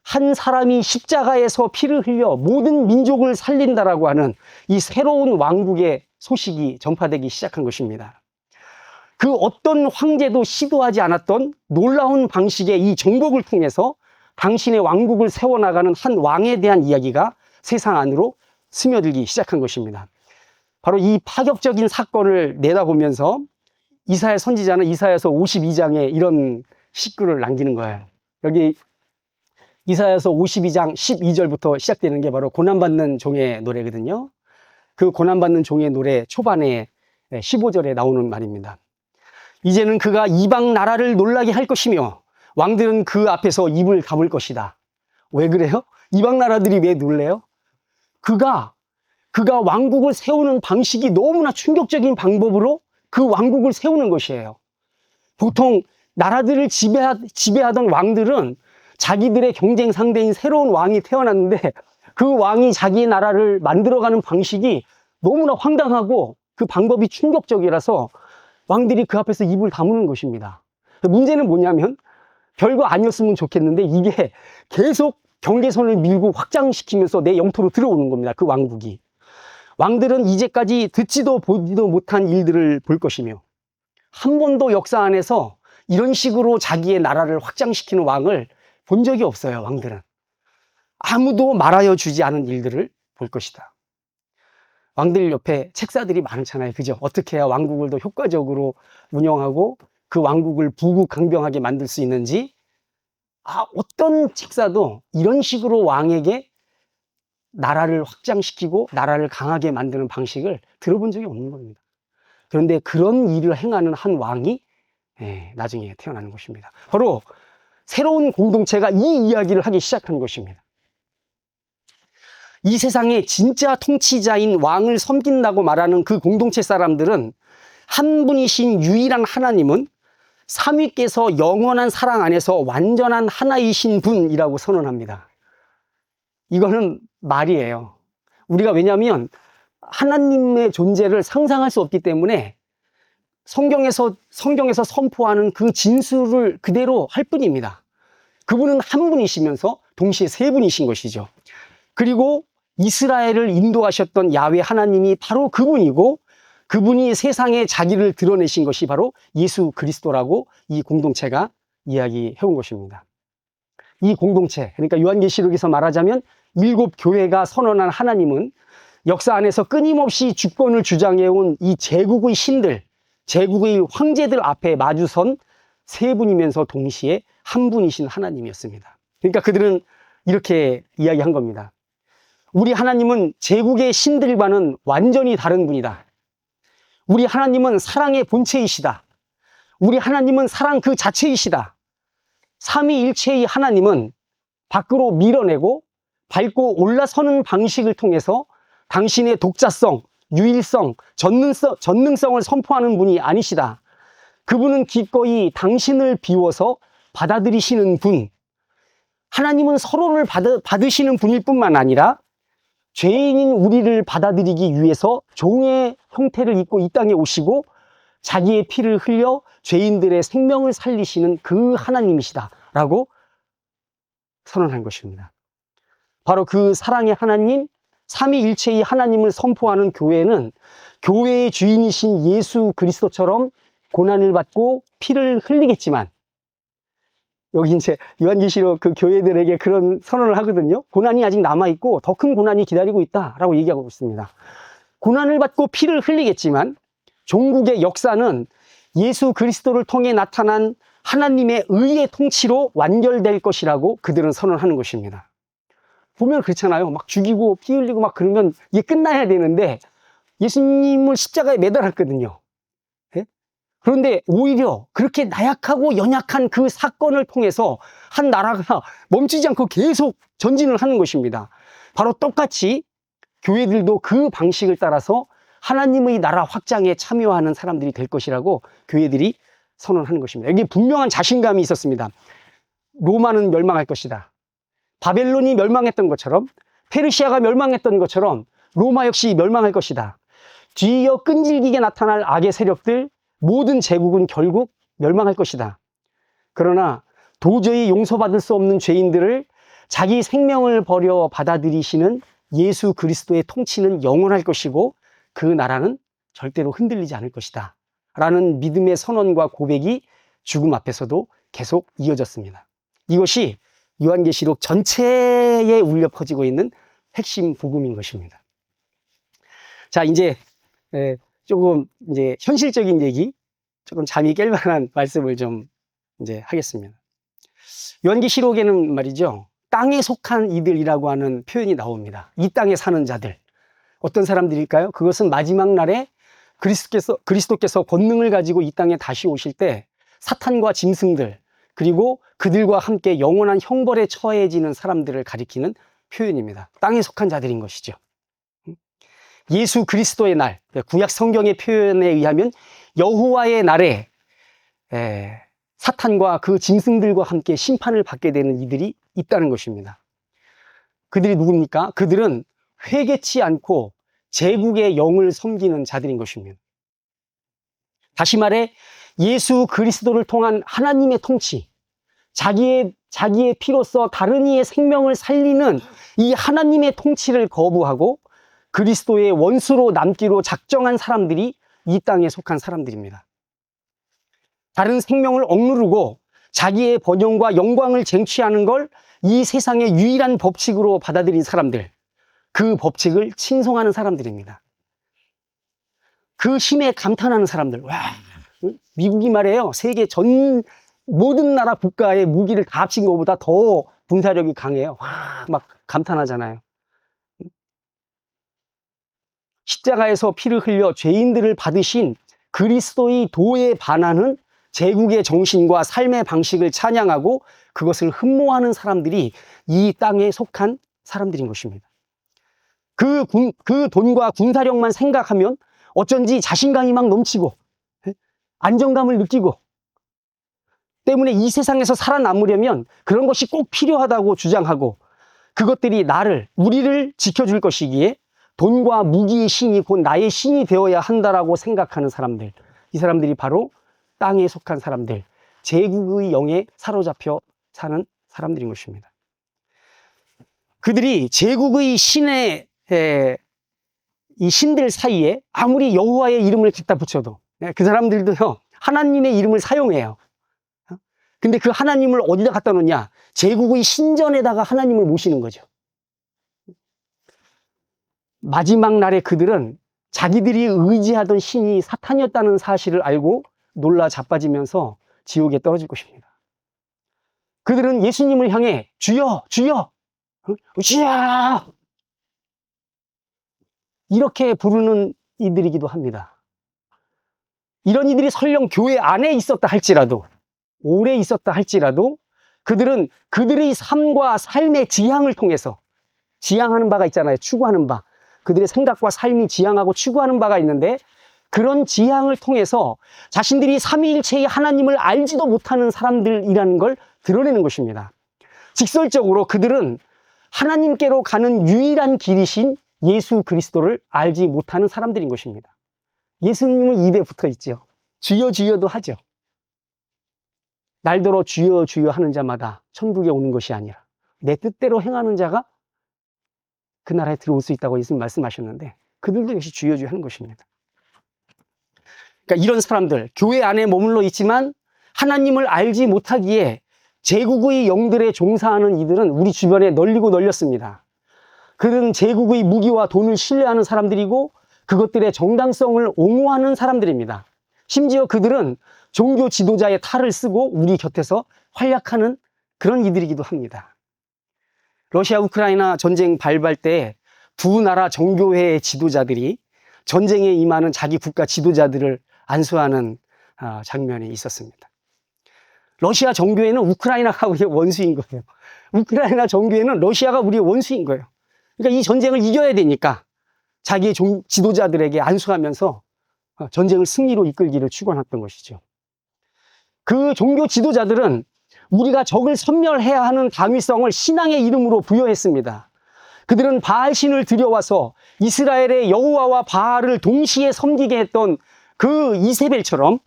한 사람이 십자가에서 피를 흘려 모든 민족을 살린다라고 하는 이 새로운 왕국의 소식이 전파되기 시작한 것입니다. 그 어떤 황제도 시도하지 않았던 놀라운 방식의 이 정복을 통해서 당신의 왕국을 세워나가는 한 왕에 대한 이야기가 세상 안으로 스며들기 시작한 것입니다. 바로 이 파격적인 사건을 내다보면서 이사야 선지자는 이사야서 52장에 이런 식구를 남기는 거예요. 여기 이사야서 52장 12절부터 시작되는 게 바로 고난받는 종의 노래거든요. 그 고난받는 종의 노래 초반에 15절에 나오는 말입니다. 이제는 그가 이방 나라를 놀라게 할 것이며 왕들은 그 앞에서 입을 다물 것이다. 왜 그래요? 이방 나라들이 왜 놀래요? 그가 왕국을 세우는 방식이 너무나 충격적인 방법으로 그 왕국을 세우는 것이에요. 보통 나라들을 지배하던 왕들은 자기들의 경쟁 상대인 새로운 왕이 태어났는데 그 왕이 자기의 나라를 만들어가는 방식이 너무나 황당하고 그 방법이 충격적이라서 왕들이 그 앞에서 입을 다무는 것입니다. 문제는 뭐냐면 별거 아니었으면 좋겠는데 이게 계속 경계선을 밀고 확장시키면서 내 영토로 들어오는 겁니다. 그 왕국이. 왕들은 이제까지 듣지도 보지도 못한 일들을 볼 것이며 한 번도 역사 안에서 이런 식으로 자기의 나라를 확장시키는 왕을 본 적이 없어요. 왕들은. 아무도 말하여 주지 않은 일들을 볼 것이다. 왕들 옆에 책사들이 많잖아요. 그죠? 어떻게 해야 왕국을 더 효과적으로 운영하고 그 왕국을 부국강병하게 만들 수 있는지 어떤 책사도 이런 식으로 왕에게 나라를 확장시키고 나라를 강하게 만드는 방식을 들어본 적이 없는 겁니다. 그런데 그런 일을 행하는 한 왕이 나중에 태어나는 것입니다. 바로 새로운 공동체가 이 이야기를 하기 시작한 것입니다. 이 세상의 진짜 통치자인 왕을 섬긴다고 말하는 그 공동체 사람들은 한 분이신 유일한 하나님은 삼위께서 영원한 사랑 안에서 완전한 하나이신 분이라고 선언합니다. 이거는 말이에요. 우리가 왜냐하면 하나님의 존재를 상상할 수 없기 때문에 성경에서 선포하는 그 진술을 그대로 할 뿐입니다. 그분은 한 분이시면서 동시에 세 분이신 것이죠. 그리고 이스라엘을 인도하셨던 야훼 하나님이 바로 그분이고 그분이 세상에 자기를 드러내신 것이 바로 예수 그리스도라고 이 공동체가 이야기해 온 것입니다. 이 공동체, 그러니까 요한계시록에서 말하자면 7교회가 선언한 하나님은 역사 안에서 끊임없이 주권을 주장해온 이 제국의 신들, 제국의 황제들 앞에 마주선 세 분이면서 동시에 한 분이신 하나님이었습니다. 그러니까 그들은 이렇게 이야기한 겁니다. 우리 하나님은 제국의 신들과는 완전히 다른 분이다. 우리 하나님은 사랑의 본체이시다. 우리 하나님은 사랑 그 자체이시다. 삼위일체의 하나님은 밖으로 밀어내고 밟고 올라서는 방식을 통해서 당신의 독자성, 유일성, 전능성을 선포하는 분이 아니시다. 그분은 기꺼이 당신을 비워서 받아들이시는 분. 하나님은 서로를 받으시는 분일 뿐만 아니라 죄인인 우리를 받아들이기 위해서 종의 형태를 입고 이 땅에 오시고 자기의 피를 흘려 죄인들의 생명을 살리시는 그 하나님이시다 라고 선언한 것입니다. 바로 그 사랑의 하나님, 삼위일체의 하나님을 선포하는 교회는 교회의 주인이신 예수 그리스도처럼 고난을 받고 피를 흘리겠지만, 여기 이제 요한계시록 그 교회들에게 그런 선언을 하거든요. 고난이 아직 남아있고 더 큰 고난이 기다리고 있다라고 얘기하고 있습니다. 고난을 받고 피를 흘리겠지만 종국의 역사는 예수 그리스도를 통해 나타난 하나님의 의의 통치로 완결될 것이라고 그들은 선언하는 것입니다. 보면 그렇잖아요. 막 죽이고 피 흘리고 막 그러면 이게 끝나야 되는데 예수님을 십자가에 매달았거든요. 그런데 오히려 그렇게 나약하고 연약한 그 사건을 통해서 한 나라가 멈추지 않고 계속 전진을 하는 것입니다. 바로 똑같이 교회들도 그 방식을 따라서 하나님의 나라 확장에 참여하는 사람들이 될 것이라고 교회들이 선언하는 것입니다. 여기 분명한 자신감이 있었습니다. 로마는 멸망할 것이다. 바벨론이 멸망했던 것처럼, 페르시아가 멸망했던 것처럼 로마 역시 멸망할 것이다. 뒤이어 끈질기게 나타날 악의 세력들, 모든 제국은 결국 멸망할 것이다. 그러나 도저히 용서받을 수 없는 죄인들을 자기 생명을 버려 받아들이시는 예수 그리스도의 통치는 영원할 것이고 그 나라는 절대로 흔들리지 않을 것이다 라는 믿음의 선언과 고백이 죽음 앞에서도 계속 이어졌습니다. 이것이 요한계시록 전체에 울려 퍼지고 있는 핵심 복음인 것입니다. 자, 이제 조금 이제 현실적인 얘기, 조금 잠이 깰 만한 말씀을 좀 이제 하겠습니다. 요한계시록에는 말이죠, 땅에 속한 이들이라고 하는 표현이 나옵니다. 이 땅에 사는 자들. 어떤 사람들일까요? 그것은 마지막 날에 그리스도께서 권능을 가지고 이 땅에 다시 오실 때 사탄과 짐승들, 그리고 그들과 함께 영원한 형벌에 처해지는 사람들을 가리키는 표현입니다. 땅에 속한 자들인 것이죠. 예수 그리스도의 날, 구약 성경의 표현에 의하면 여호와의 날에 사탄과 그 짐승들과 함께 심판을 받게 되는 이들이 있다는 것입니다. 그들이 누굽니까? 그들은 회개치 않고 제국의 영을 섬기는 자들인 것입니다. 다시 말해 예수 그리스도를 통한 하나님의 통치, 자기의 피로써 다른 이의 생명을 살리는 이 하나님의 통치를 거부하고 그리스도의 원수로 남기로 작정한 사람들이 이 땅에 속한 사람들입니다. 다른 생명을 억누르고 자기의 번영과 영광을 쟁취하는 걸 이 세상의 유일한 법칙으로 받아들인 사람들, 그 법칙을 칭송하는 사람들입니다. 그 힘에 감탄하는 사람들. 와, 미국이 말이에요, 세계 전 모든 나라 국가의 무기를 다 합친 것보다 더 군사력이 강해요. 와, 막 감탄하잖아요. 십자가에서 피를 흘려 죄인들을 받으신 그리스도의 도에 반하는 제국의 정신과 삶의 방식을 찬양하고 그것을 흠모하는 사람들이 이 땅에 속한 사람들인 것입니다. 그 돈과 군사력만 생각하면 어쩐지 자신감이 막 넘치고 안정감을 느끼고, 때문에 이 세상에서 살아남으려면 그런 것이 꼭 필요하다고 주장하고, 그것들이 우리를 지켜줄 것이기에 돈과 무기의 신이 곧 나의 신이 되어야 한다라고 생각하는 사람들, 이 사람들이 바로 땅에 속한 사람들, 제국의 영에 사로잡혀 사는 사람들인 것입니다. 그들이 제국의 신의 이 신들 사이에 아무리 여호와의 이름을 갖다 붙여도 그 사람들도요 하나님의 이름을 사용해요. 근데 그 하나님을 어디다 갖다 놓냐? 제국의 신전에다가 하나님을 모시는 거죠. 마지막 날에 그들은 자기들이 의지하던 신이 사탄이었다는 사실을 알고 놀라 자빠지면서 지옥에 떨어질 것입니다. 그들은 예수님을 향해 주여, 주여, 주여! 이렇게 부르는 이들이기도 합니다. 이런 이들이 설령 교회 안에 있었다 할지라도, 오래 있었다 할지라도 그들은 그들의 삶과 삶의 지향을 통해서, 지향하는 바가 있잖아요. 추구하는 바. 그들의 생각과 삶이 지향하고 추구하는 바가 있는데, 그런 지향을 통해서 자신들이 삼위일체의 하나님을 알지도 못하는 사람들이라는 걸 드러내는 것입니다. 직설적으로 그들은 하나님께로 가는 유일한 길이신 예수 그리스도를 알지 못하는 사람들인 것입니다. 예수님은 입에 붙어 있죠. 주여 주여도 하죠. 날더러 주여 주여 하는 자마다 천국에 오는 것이 아니라 내 뜻대로 행하는 자가 그 나라에 들어올 수 있다고 예수님 말씀하셨는데, 그들도 역시 주여 주여 하는 것입니다. 그러니까 이런 사람들, 교회 안에 머물러 있지만 하나님을 알지 못하기에 제국의 영들에 종사하는 이들은 우리 주변에 널리고 널렸습니다. 그들은 제국의 무기와 돈을 신뢰하는 사람들이고 그것들의 정당성을 옹호하는 사람들입니다. 심지어 그들은 종교 지도자의 탈을 쓰고 우리 곁에서 활약하는 그런 이들이기도 합니다. 러시아 우크라이나 전쟁 발발 때 두 나라 정교회의 지도자들이 전쟁에 임하는 자기 국가 지도자들을 안수하는 장면이 있었습니다. 러시아 정교회는 우크라이나가 우리의 원수인 거예요. 우크라이나 정교회는 러시아가 우리의 원수인 거예요. 그러니까 이 전쟁을 이겨야 되니까 자기의 지도자들에게 안수하면서 전쟁을 승리로 이끌기를 축원했던 것이죠. 그 종교 지도자들은 우리가 적을 섬멸해야 하는 당위성을 신앙의 이름으로 부여했습니다. 그들은 바알신을 들여와서 이스라엘의 여호와와 바알을 동시에 섬기게 했던 그 이세벨처럼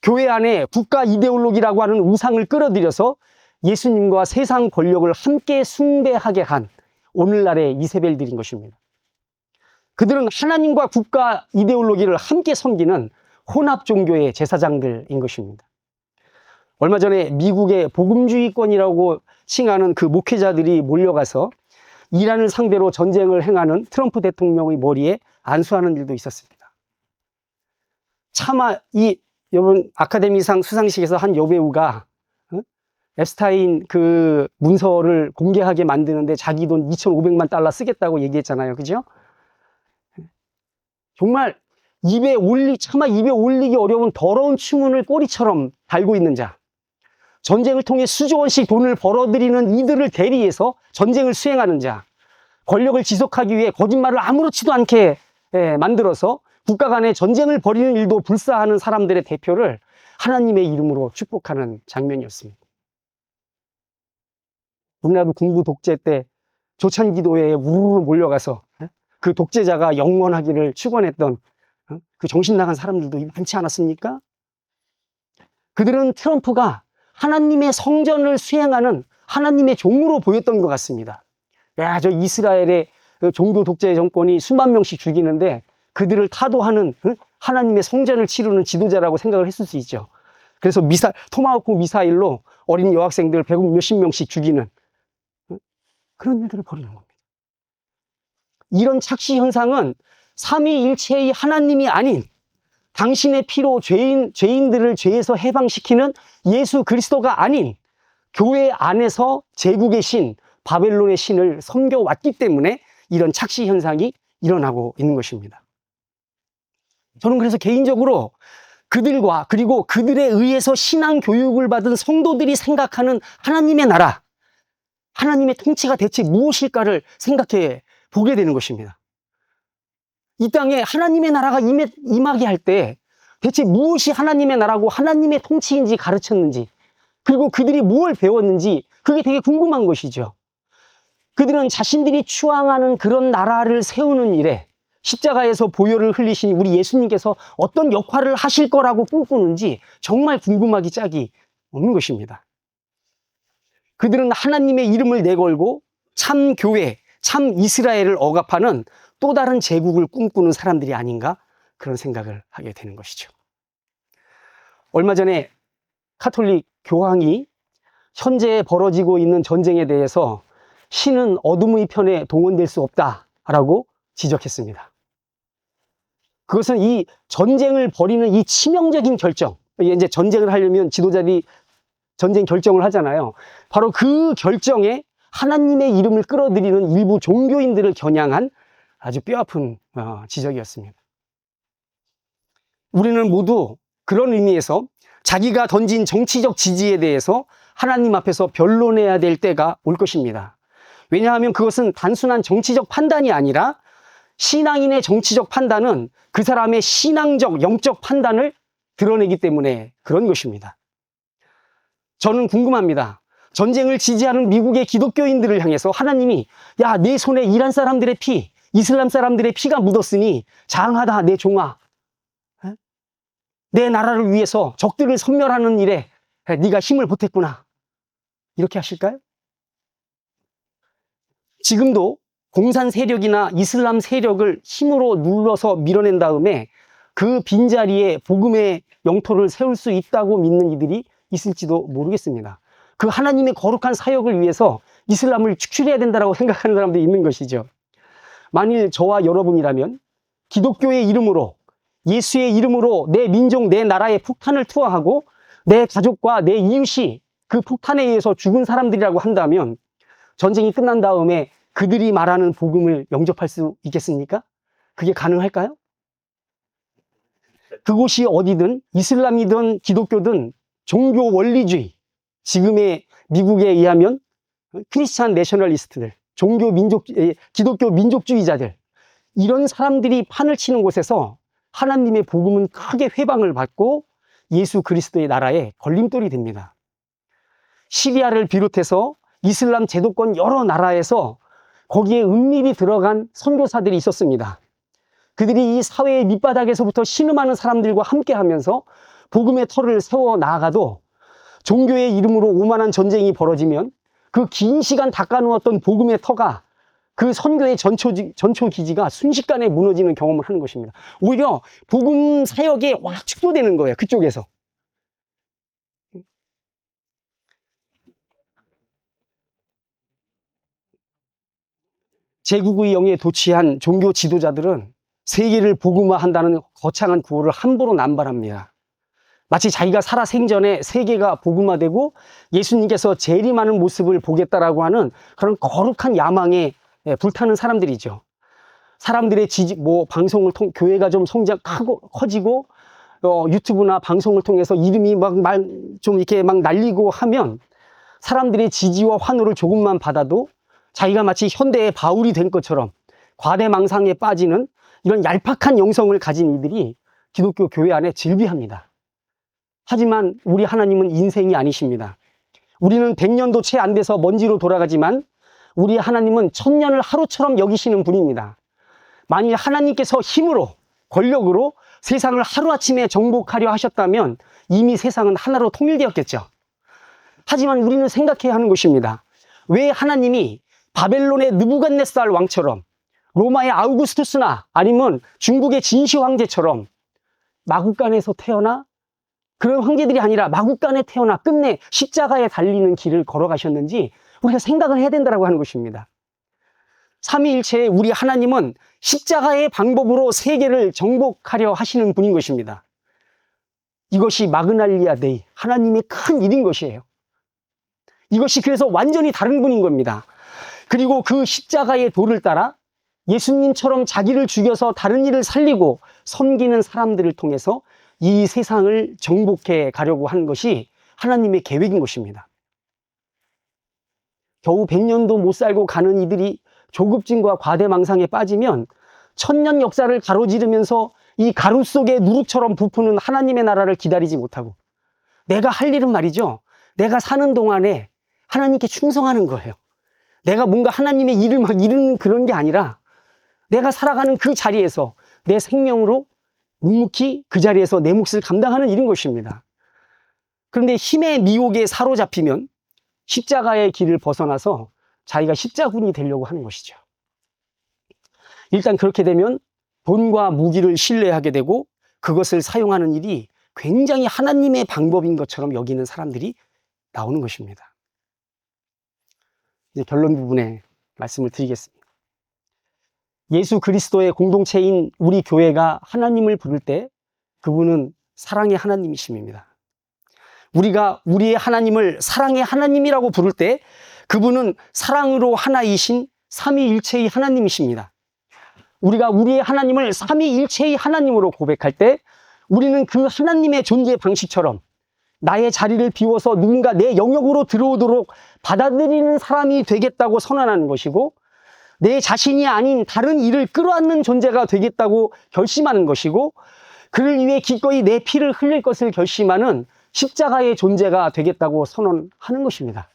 교회 안에 국가 이데올로기라고 하는 우상을 끌어들여서 예수님과 세상 권력을 함께 숭배하게 한 오늘날의 이세벨들인 것입니다. 그들은 하나님과 국가 이데올로기를 함께 섬기는 혼합 종교의 제사장들인 것입니다. 얼마 전에 미국의 복음주의권이라고 칭하는 그 목회자들이 몰려가서 이란을 상대로 전쟁을 행하는 트럼프 대통령의 머리에 안수하는 일도 있었습니다. 차마 여러분 아카데미상 수상식에서 한 여배우가 앱스타인 그 문서를 공개하게 만드는데 자기 돈 2,500만 달러 쓰겠다고 얘기했잖아요. 그죠? 정말 차마 입에 올리기 어려운 더러운 추문을 꼬리처럼 달고 있는 자, 전쟁을 통해 수조 원씩 돈을 벌어들이는 이들을 대리해서 전쟁을 수행하는 자, 권력을 지속하기 위해 거짓말을 아무렇지도 않게 만들어서 국가 간의 전쟁을 벌이는 일도 불사하는 사람들의 대표를 하나님의 이름으로 축복하는 장면이었습니다. 우리나라도 군부 독재 때 조찬기도회에 우르르 몰려가서 그 독재자가 영원하기를 축원했던 그 정신 나간 사람들도 많지 않았습니까? 그들은 트럼프가 하나님의 성전을 수행하는 하나님의 종으로 보였던 것 같습니다. 야, 저 이스라엘의 종교 독재 정권이 수만 명씩 죽이는데 그들을 타도하는 하나님의 성전을 치르는 지도자라고 생각을 했을 수 있죠. 그래서 토마호크 미사일로 어린 여학생들 100 몇십 명씩 죽이는 그런 일들을 벌이는 겁니다. 이런 착시 현상은 삼위일체의 하나님이 아닌 당신의 피로 죄인들을 죄에서 해방시키는 예수 그리스도가 아닌 교회 안에서 제국의 신, 바벨론의 신을 섬겨왔기 때문에 이런 착시 현상이 일어나고 있는 것입니다. 저는 그래서 개인적으로 그들과 그리고 그들에 의해서 신앙 교육을 받은 성도들이 생각하는 하나님의 나라, 하나님의 통치가 대체 무엇일까를 생각해 보게 되는 것입니다. 이 땅에 하나님의 나라가 임하게 할 때 대체 무엇이 하나님의 나라고 하나님의 통치인지 가르쳤는지, 그리고 그들이 뭘 배웠는지 그게 되게 궁금한 것이죠. 그들은 자신들이 추앙하는 그런 나라를 세우는 일에 십자가에서 보혈을 흘리신 우리 예수님께서 어떤 역할을 하실 거라고 꿈꾸는지 정말 궁금하기 짝이 없는 것입니다. 그들은 하나님의 이름을 내걸고 참 교회, 참 이스라엘을 억압하는 또 다른 제국을 꿈꾸는 사람들이 아닌가 그런 생각을 하게 되는 것이죠. 얼마 전에 카톨릭 교황이 현재 벌어지고 있는 전쟁에 대해서 신은 어둠의 편에 동원될 수 없다라고 지적했습니다. 그것은 이 전쟁을 벌이는 이 치명적인 결정, 이제 전쟁을 하려면 지도자들이 전쟁 결정을 하잖아요. 바로 그 결정에 하나님의 이름을 끌어들이는 일부 종교인들을 겨냥한 아주 뼈아픈 지적이었습니다. 우리는 모두 그런 의미에서 자기가 던진 정치적 지지에 대해서 하나님 앞에서 변론해야 될 때가 올 것입니다. 왜냐하면 그것은 단순한 정치적 판단이 아니라 신앙인의 정치적 판단은 그 사람의 신앙적, 영적 판단을 드러내기 때문에 그런 것입니다. 저는 궁금합니다. 전쟁을 지지하는 미국의 기독교인들을 향해서 하나님이 야, 내 손에 이란 사람들의 피, 이슬람 사람들의 피가 묻었으니 장하다 내 종아. 내 나라를 위해서 적들을 섬멸하는 일에 네가 힘을 보탰구나. 이렇게 하실까요? 지금도 공산 세력이나 이슬람 세력을 힘으로 눌러서 밀어낸 다음에 그 빈자리에 복음의 영토를 세울 수 있다고 믿는 이들이 있을지도 모르겠습니다. 그 하나님의 거룩한 사역을 위해서 이슬람을 축출해야 된다고 생각하는 사람들이 있는 것이죠. 만일 저와 여러분이라면 기독교의 이름으로, 예수의 이름으로 내 민족, 내 나라에 폭탄을 투하하고 내 가족과 내 이웃이 그 폭탄에 의해서 죽은 사람들이라고 한다면 전쟁이 끝난 다음에 그들이 말하는 복음을 영접할 수 있겠습니까? 그게 가능할까요? 그곳이 어디든 이슬람이든 기독교든 종교 원리주의, 지금의 미국에 의하면 크리스찬 내셔널리스트들, 기독교 민족주의자들, 이런 사람들이 판을 치는 곳에서 하나님의 복음은 크게 회방을 받고 예수 그리스도의 나라에 걸림돌이 됩니다. 시리아를 비롯해서 이슬람 제도권 여러 나라에서 거기에 은밀히 들어간 선교사들이 있었습니다. 그들이 이 사회의 밑바닥에서부터 신음하는 사람들과 함께 하면서 복음의 터를 세워 나아가도 종교의 이름으로 오만한 전쟁이 벌어지면 그 긴 시간 닦아놓았던 복음의 터가 그 선교의 전초 기지가 순식간에 무너지는 경험을 하는 것입니다. 오히려 복음 사역에 확 축소되는 거예요. 그쪽에서. 제국의 영에 도취한 종교 지도자들은 세계를 복음화한다는 거창한 구호를 함부로 남발합니다. 마치 자기가 살아 생전에 세계가 복음화되고 예수님께서 재림하는 모습을 보겠다라고 하는 그런 거룩한 야망에 불타는 사람들이죠. 사람들의 방송을 교회가 좀 커지고 유튜브나 방송을 통해서 이름이 좀 이렇게 막 날리고 하면 사람들의 지지와 환호를 조금만 받아도 자기가 마치 현대의 바울이 된 것처럼 과대망상에 빠지는 이런 얄팍한 영성을 가진 이들이 기독교 교회 안에 즐비합니다. 하지만 우리 하나님은 인생이 아니십니다. 우리는 100년도 채 안 돼서 먼지로 돌아가지만 우리 하나님은 1000년을 하루처럼 여기시는 분입니다. 만일 하나님께서 힘으로, 권력으로 세상을 하루아침에 정복하려 하셨다면 이미 세상은 하나로 통일되었겠죠. 하지만 우리는 생각해야 하는 것입니다. 왜 하나님이 바벨론의 느부갓네살 왕처럼, 로마의 아우구스투스나 아니면 중국의 진시 황제처럼 마국간에서 태어나 그런 황제들이 아니라 마국간에 태어나 끝내 십자가에 달리는 길을 걸어가셨는지 우리가 생각을 해야 된다고 하는 것입니다. 삼위일체의 우리 하나님은 십자가의 방법으로 세계를 정복하려 하시는 분인 것입니다. 이것이 마그날리아 데이, 하나님의 큰 일인 것이에요. 이것이 그래서 완전히 다른 분인 겁니다. 그리고 그 십자가의 도를 따라 예수님처럼 자기를 죽여서 다른 이를 살리고 섬기는 사람들을 통해서 이 세상을 정복해 가려고 하는 것이 하나님의 계획인 것입니다. 겨우 100년도 못 살고 가는 이들이 조급증과 과대망상에 빠지면 1000년 역사를 가로지르면서 이 가루 속에 누룩처럼 부푸는 하나님의 나라를 기다리지 못하고 내가 할 일은 말이죠. 내가 사는 동안에 하나님께 충성하는 거예요. 내가 뭔가 하나님의 일을 막 이루는 그런 게 아니라 내가 살아가는 그 자리에서 내 생명으로 묵묵히 그 자리에서 내 몫을 감당하는 일인 것입니다. 그런데 힘의 미혹에 사로잡히면 십자가의 길을 벗어나서 자기가 십자군이 되려고 하는 것이죠. 일단 그렇게 되면 돈과 무기를 신뢰하게 되고 그것을 사용하는 일이 굉장히 하나님의 방법인 것처럼 여기는 사람들이 나오는 것입니다. 이제 결론 부분에 말씀을 드리겠습니다. 예수 그리스도의 공동체인 우리 교회가 하나님을 부를 때 그분은 사랑의 하나님이심입니다. 우리가 우리의 하나님을 사랑의 하나님이라고 부를 때 그분은 사랑으로 하나이신 삼위일체의 하나님이십니다. 우리가 우리의 하나님을 삼위일체의 하나님으로 고백할 때 우리는 그 하나님의 존재 방식처럼 나의 자리를 비워서 누군가 내 영역으로 들어오도록 받아들이는 사람이 되겠다고 선언하는 것이고, 내 자신이 아닌 다른 이를 끌어안는 존재가 되겠다고 결심하는 것이고, 그를 위해 기꺼이 내 피를 흘릴 것을 결심하는 십자가의 존재가 되겠다고 선언하는 것입니다.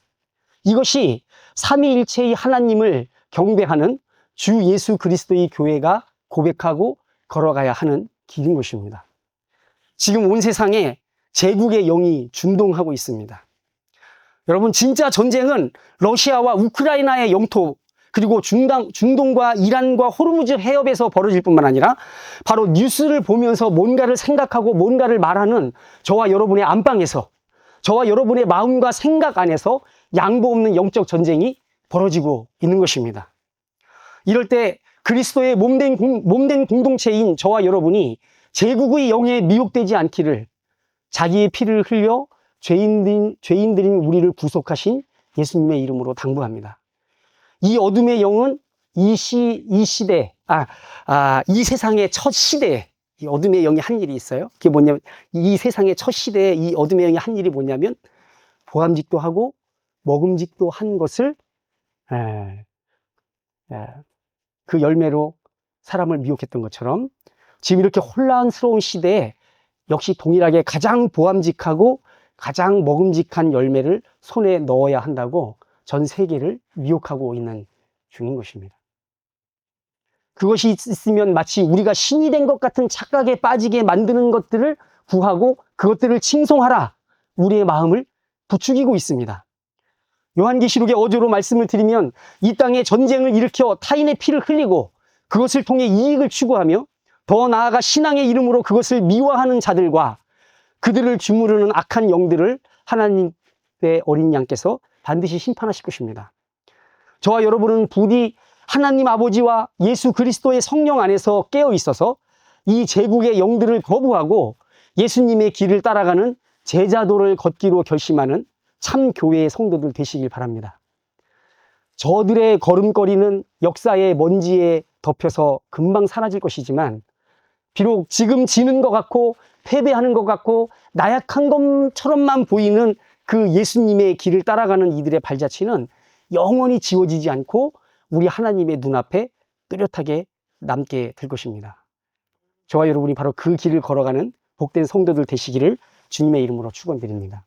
이것이 삼위일체의 하나님을 경배하는 주 예수 그리스도의 교회가 고백하고 걸어가야 하는 길인 것입니다. 지금 온 세상에 제국의 영이 준동하고 있습니다. 여러분, 진짜 전쟁은 러시아와 우크라이나의 영토, 그리고 중동과 이란과 호르무즈 해협에서 벌어질 뿐만 아니라 바로 뉴스를 보면서 뭔가를 생각하고 뭔가를 말하는 저와 여러분의 안방에서, 저와 여러분의 마음과 생각 안에서 양보 없는 영적 전쟁이 벌어지고 있는 것입니다. 이럴 때 그리스도의 몸된 공동체인 저와 여러분이 제국의 영에 미혹되지 않기를 자기의 피를 흘려 죄인들인 우리를 구속하신 예수님의 이름으로 당부합니다. 이 어둠의 영은 이 세상의 첫 시대에 이 어둠의 영이 한 일이 있어요. 그게 뭐냐면, 이 세상의 첫 시대에 이 어둠의 영이 한 일이 뭐냐면, 보암직도 하고 먹음직도 한 것을 그 열매로 사람을 미혹했던 것처럼, 지금 이렇게 혼란스러운 시대에 역시 동일하게 가장 보암직하고 가장 먹음직한 열매를 손에 넣어야 한다고 전 세계를 미혹하고 있는 중인 것입니다. 그것이 있으면 마치 우리가 신이 된 것 같은 착각에 빠지게 만드는 것들을 구하고 그것들을 칭송하라, 우리의 마음을 부추기고 있습니다. 요한계시록의 어조로 말씀을 드리면, 이 땅에 전쟁을 일으켜 타인의 피를 흘리고 그것을 통해 이익을 추구하며 더 나아가 신앙의 이름으로 그것을 미화하는 자들과 그들을 주무르는 악한 영들을 하나님의 어린 양께서 반드시 심판하실 것입니다. 저와 여러분은 부디 하나님 아버지와 예수 그리스도의 성령 안에서 깨어 있어서 이 제국의 영들을 거부하고 예수님의 길을 따라가는 제자도를 걷기로 결심하는 참 교회의 성도들 되시길 바랍니다. 저들의 걸음걸이는 역사의 먼지에 덮여서 금방 사라질 것이지만, 비록 지금 지는 것 같고 패배하는 것 같고 나약한 것처럼만 보이는 그 예수님의 길을 따라가는 이들의 발자취는 영원히 지워지지 않고 우리 하나님의 눈앞에 뚜렷하게 남게 될 것입니다. 저와 여러분이 바로 그 길을 걸어가는 복된 성도들 되시기를 주님의 이름으로 축원드립니다.